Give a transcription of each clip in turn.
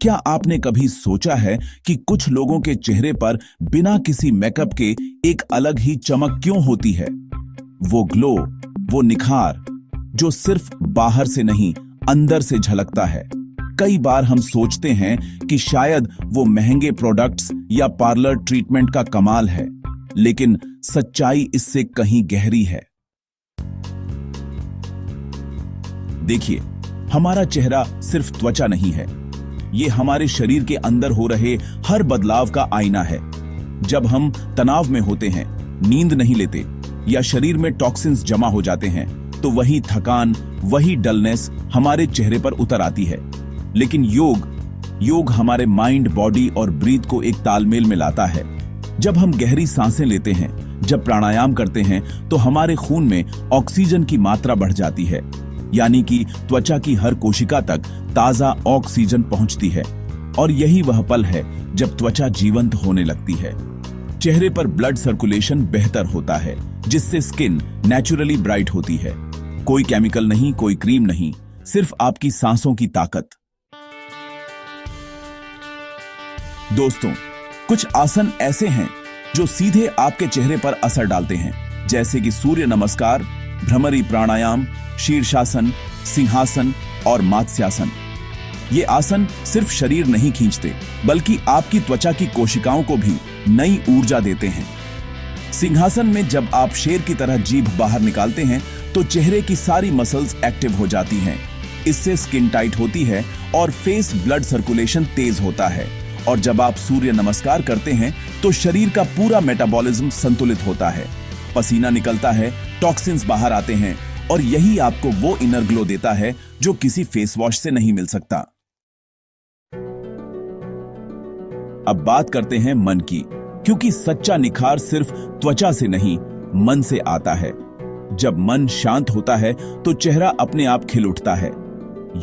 क्या आपने कभी सोचा है कि कुछ लोगों के चेहरे पर बिना किसी मेकअप के एक अलग ही चमक क्यों होती है? वो ग्लो, वो निखार जो सिर्फ बाहर से नहीं अंदर से झलकता है। कई बार हम सोचते हैं कि शायद वो महंगे प्रोडक्ट्स या पार्लर ट्रीटमेंट का कमाल है, लेकिन सच्चाई इससे कहीं गहरी है। देखिए, हमारा चेहरा सिर्फ त्वचा नहीं है, ये हमारे शरीर के अंदर हो रहे हर बदलाव का आईना है। जब हम तनाव में होते हैं, नींद नहीं लेते या शरीर में टॉक्सिन्स जमा हो जाते हैं, तो वही थकान, वही डलनेस हमारे चेहरे पर उतर आती है। लेकिन योग हमारे माइंड, बॉडी और ब्रीथ को एक तालमेल में लाता है। जब हम गहरी सांसें लेते हैं, जब प्राणायाम करते हैं, तो हमारे खून में ऑक्सीजन की मात्रा बढ़ जाती है, यानी कि त्वचा की हर कोशिका तक ताजा ऑक्सीजन पहुंचती है। और यही वह पल है जब त्वचा जीवंत होने लगती है। चेहरे पर ब्लड सर्कुलेशन बेहतर होता है, जिससे स्किन नेचुरली ब्राइट होती है। कोई केमिकल नहीं, कोई क्रीम नहीं, सिर्फ आपकी सांसों की ताकत। दोस्तों, कुछ आसन ऐसे हैं जो सीधे आपके चेहरे पर असर डालते हैं, जैसे कि सूर्य नमस्कार, भ्रमरी प्राणायाम, शीर्षासन, सिंहासन और मात्स्यासन। ये आसन सिर्फ शरीर नहीं खींचते, बल्कि आपकी त्वचा की कोशिकाओं को भी नई ऊर्जा देते हैं। सिंहासन में जब आप शेर की तरह जीभ बाहर निकालते हैं, तो चेहरे की सारी मसल्स एक्टिव हो जाती हैं। इससे स्किन टाइट होती है और फेस ब्लड सर्कुलेशन तेज होता है। और जब आप सूर्य नमस्कार करते हैं, तो शरीर का पूरा मेटाबॉलिज्म संतुलित होता है, पसीना निकलता है, टॉक्सिन्स बाहर आते हैं, और यही आपको वो इनर ग्लो देता है जो किसी फेस वॉश से नहीं मिल सकता। अब बात करते हैं मन की, क्योंकि सच्चा निखार सिर्फ त्वचा से नहीं, मन से आता है। जब मन शांत होता है, तो चेहरा अपने आप खिल उठता है।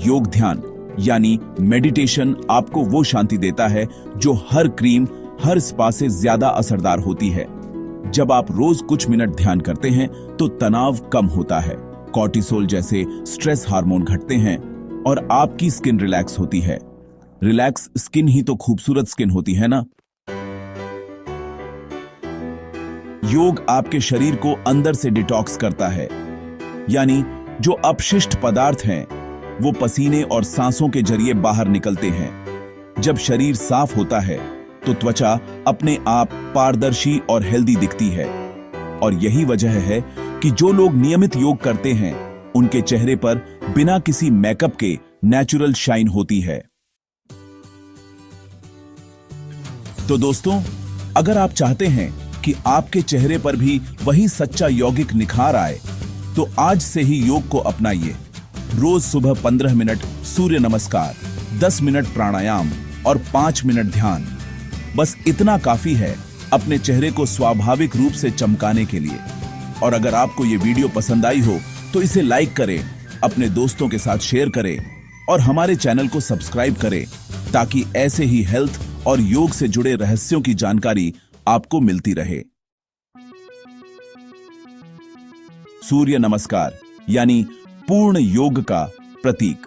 योग ध्यान यानी मेडिटेशन आपको वो शांति देता है जो हर क्रीम, हर स्पा से ज्यादा असरदार होती है। जब आप रोज कुछ मिनट ध्यान करते हैं, तो तनाव कम होता है, कॉर्टिसोल जैसे स्ट्रेस हार्मोन घटते हैं और आपकी स्किन रिलैक्स होती है। रिलैक्स स्किन ही तो खूबसूरत स्किन होती है ना। योग आपके शरीर को अंदर से डिटॉक्स करता है, यानी जो अपशिष्ट पदार्थ हैं वो पसीने और सांसों के जरिए बाहर निकलते हैं। जब शरीर साफ होता है, तो त्वचा अपने आप पारदर्शी और हेल्दी दिखती है। और यही वजह है कि जो लोग नियमित योग करते हैं, उनके चेहरे पर बिना किसी मेकअप के नेचुरल शाइन होती है। तो दोस्तों, अगर आप चाहते हैं कि आपके चेहरे पर भी वही सच्चा यौगिक निखार आए, तो आज से ही योग को अपनाइए। रोज सुबह 15 मिनट सूर्य नमस्कार, 10 मिनट प्राणायाम और 5 मिनट ध्यान। बस इतना काफी है अपने चेहरे को स्वाभाविक रूप से चमकाने के लिए। और अगर आपको ये वीडियो पसंद आई हो, तो इसे लाइक करें, अपने दोस्तों के साथ शेयर करें और हमारे चैनल को सब्सक्राइब करें, ताकि ऐसे ही हेल्थ और योग से जुड़े रहस्यों की जानकारी आपको मिलती रहे। सूर्य नमस्कार यानी पूर्ण योग का प्रतीक।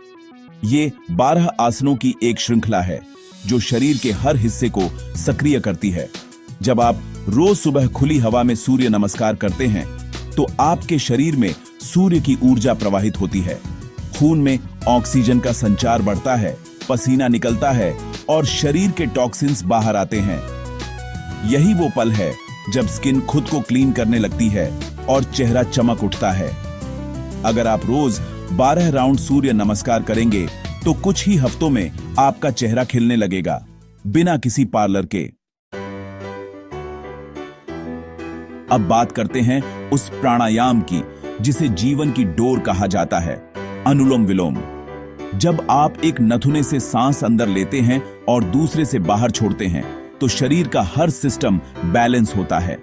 ये 12 आसनों की एक श्रृंखला है जो शरीर के हर हिस्से को सक्रिय करती है। जब आप रोज सुबह खुली हवा में सूर्य नमस्कार करते हैं, तो आपके शरीर में सूर्य की ऊर्जा प्रवाहित होती है, खून में ऑक्सीजन का संचार बढ़ता है, पसीना निकलता है और शरीर के टॉक्सिन्स बाहर आते हैं। यही वो पल है जब स्किन खुद को क्लीन करने लगती है और चेहरा चमक उठता है। अगर आप रोज 12 राउंड सूर्य नमस्कार करेंगे, तो कुछ ही हफ्तों में आपका चेहरा खिलने लगेगा, बिना किसी पार्लर के। अब बात करते हैं उस प्राणायाम की जिसे जीवन की डोर कहा जाता है, अनुलोम विलोम। जब आप एक नथुने से सांस अंदर लेते हैं और दूसरे से बाहर छोड़ते हैं, तो शरीर का हर सिस्टम बैलेंस होता है,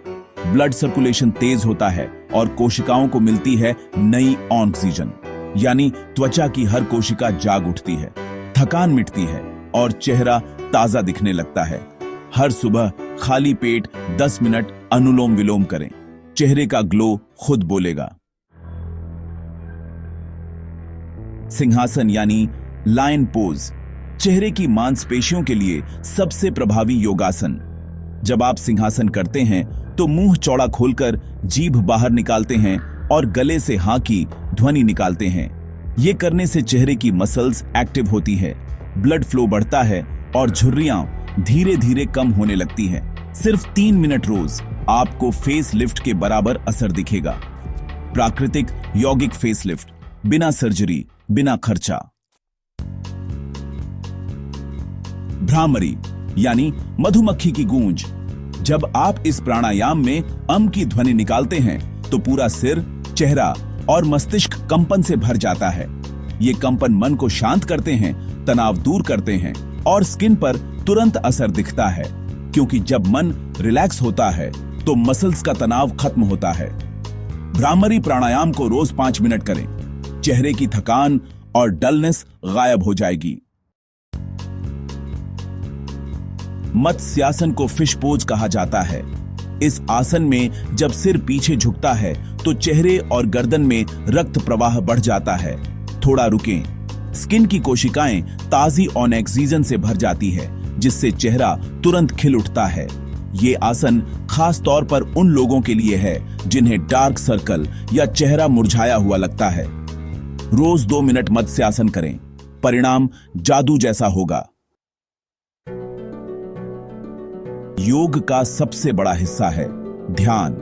ब्लड सर्कुलेशन तेज होता है और कोशिकाओं को मिलती है नई ऑक्सीजन, यानी त्वचा की हर कोशिका जाग उठती है, थकान मिटती है और चेहरा ताजा दिखने लगता है। हर सुबह खाली पेट 10 मिनट अनुलोम विलोम करें, चेहरे का ग्लो खुद बोलेगा। सिंहासन यानी लायन पोज। चेहरे की मांसपेशियों के लिए सबसे प्रभावी योगासन। जब आप सिंहासन करते हैं तो मुंह चौड़ा खोलकर जीभ बाहर निकालते हैं और गले से हाँ की ध्वनि निकालते हैं। ये करने से चेहरे की मसल्स एक्टिव होती है, ब्लड फ्लो बढ़ता है और झुर्रियां धीरे धीरे कम होने लगती हैं। सिर्फ 3 मिनट रोज आपको फेस लिफ्ट के बराबर असर दिखेगा। प्राकृतिक यौगिक फेस लिफ्ट, बिना सर्जरी, बिना खर्चा। भ्रामरी यानी मधुमक्खी की गूंज। जब आप इस प्राणायाम में की ध्वनि निकालते हैं तो पूरा सिर, चेहरा और मस्तिष्क कंपन से भर जाता है। ये कंपन मन को शांत करते हैं, तनाव दूर करते हैं और स्किन पर तुरंत असर दिखता है, क्योंकि जब मन रिलैक्स होता है तो मसल्स का तनाव खत्म होता है। भ्रामरी प्राणायाम को रोज 5 मिनट करें। चेहरे की थकान और डलनेस गायब हो जाएगी। मत्स्यासन को फिश पोज कहा जाता है। इस आसन में जब सिर पीछे झुकता है तो चेहरे और गर्दन में रक्त प्रवाह बढ़ जाता है। थोड़ा रुकें। स्किन की कोशिकाएं ताजी ऑक्सीजन से भर जाती है, जिससे चेहरा तुरंत खिल उठता है। ये आसन खास तौर पर उन लोगों के लिए है जिन्हें डार्क सर्कल या चेहरा मुरझाया हुआ लगता है। रोज 2 मिनट मत्स्यासन करें, परिणाम जादू जैसा होगा। योग का सबसे बड़ा हिस्सा है ध्यान।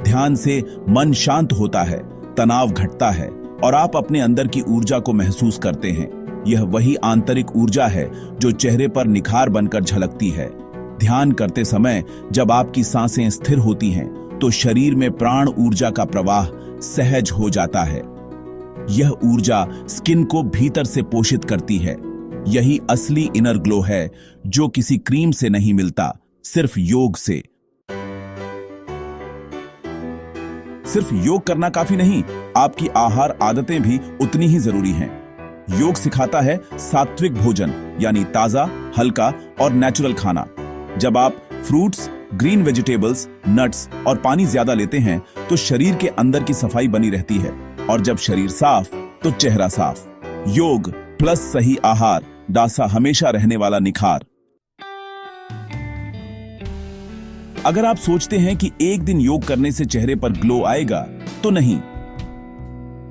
ध्यान से मन शांत होता है, तनाव घटता है और आप अपने अंदर की ऊर्जा को महसूस करते हैं। यह वही आंतरिक ऊर्जा है जो चेहरे पर निखार बनकर झलकती है। ध्यान करते समय जब आपकी सांसें स्थिर होती हैं तो शरीर में प्राण ऊर्जा का प्रवाह सहज हो जाता है। यह ऊर्जा स्किन को भीतर से पोषित करती है। यही असली इनर ग्लो है जो किसी क्रीम से नहीं मिलता, सिर्फ योग से। सिर्फ योग करना काफी नहीं, आपकी आहार आदतें भी उतनी ही जरूरी हैं। योग सिखाता है सात्विक भोजन, यानी ताजा, हल्का और नेचुरल खाना। जब आप फ्रूट्स, ग्रीन वेजिटेबल्स, नट्स और पानी ज्यादा लेते हैं तो शरीर के अंदर की सफाई बनी रहती है, और जब शरीर साफ तो चेहरा साफ। योग प्लस सही आहार, दासा हमेशा रहने वाला निखार। अगर आप सोचते हैं कि एक दिन योग करने से चेहरे पर ग्लो आएगा, तो नहीं।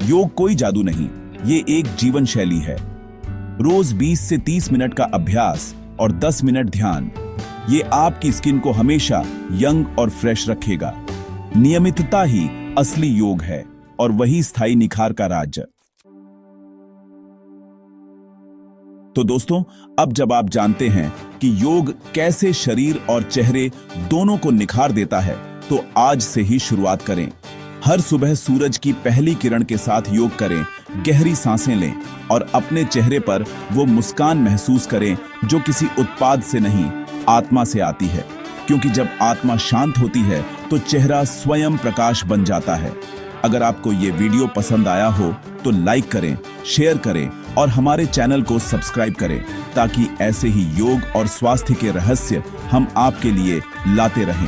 योग कोई जादू नहीं, ये एक जीवन शैली है। रोज 20 से 30 मिनट का अभ्यास और 10 मिनट ध्यान, ये आपकी स्किन को हमेशा यंग और फ्रेश रखेगा। नियमितता ही असली योग है और वही स्थायी निखार का राज। तो दोस्तों, अब जब आप जानते हैं कि योग कैसे शरीर और चेहरे दोनों को निखार देता है, तो आज से ही शुरुआत करें। हर सुबह सूरज की पहली किरण के साथ योग करें, गहरी सांसें लें और अपने चेहरे पर वो मुस्कान महसूस करें जो किसी उत्पाद से नहीं, आत्मा से आती है। क्योंकि जब आत्मा शांत होती है तो चेहरा स्वयं प्रकाश बन जाता है। अगर आपको ये वीडियो पसंद आया हो तो लाइक करें, शेयर करें और हमारे चैनल को सब्सक्राइब करें, ताकि ऐसे ही योग और स्वास्थ्य के रहस्य हम आपके लिए लाते रहें।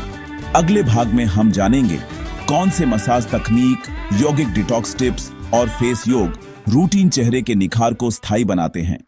अगले भाग में हम जानेंगे कौन से मसाज तकनीक, यौगिक डिटॉक्स टिप्स और फेस योग रूटीन चेहरे के निखार को स्थायी बनाते हैं।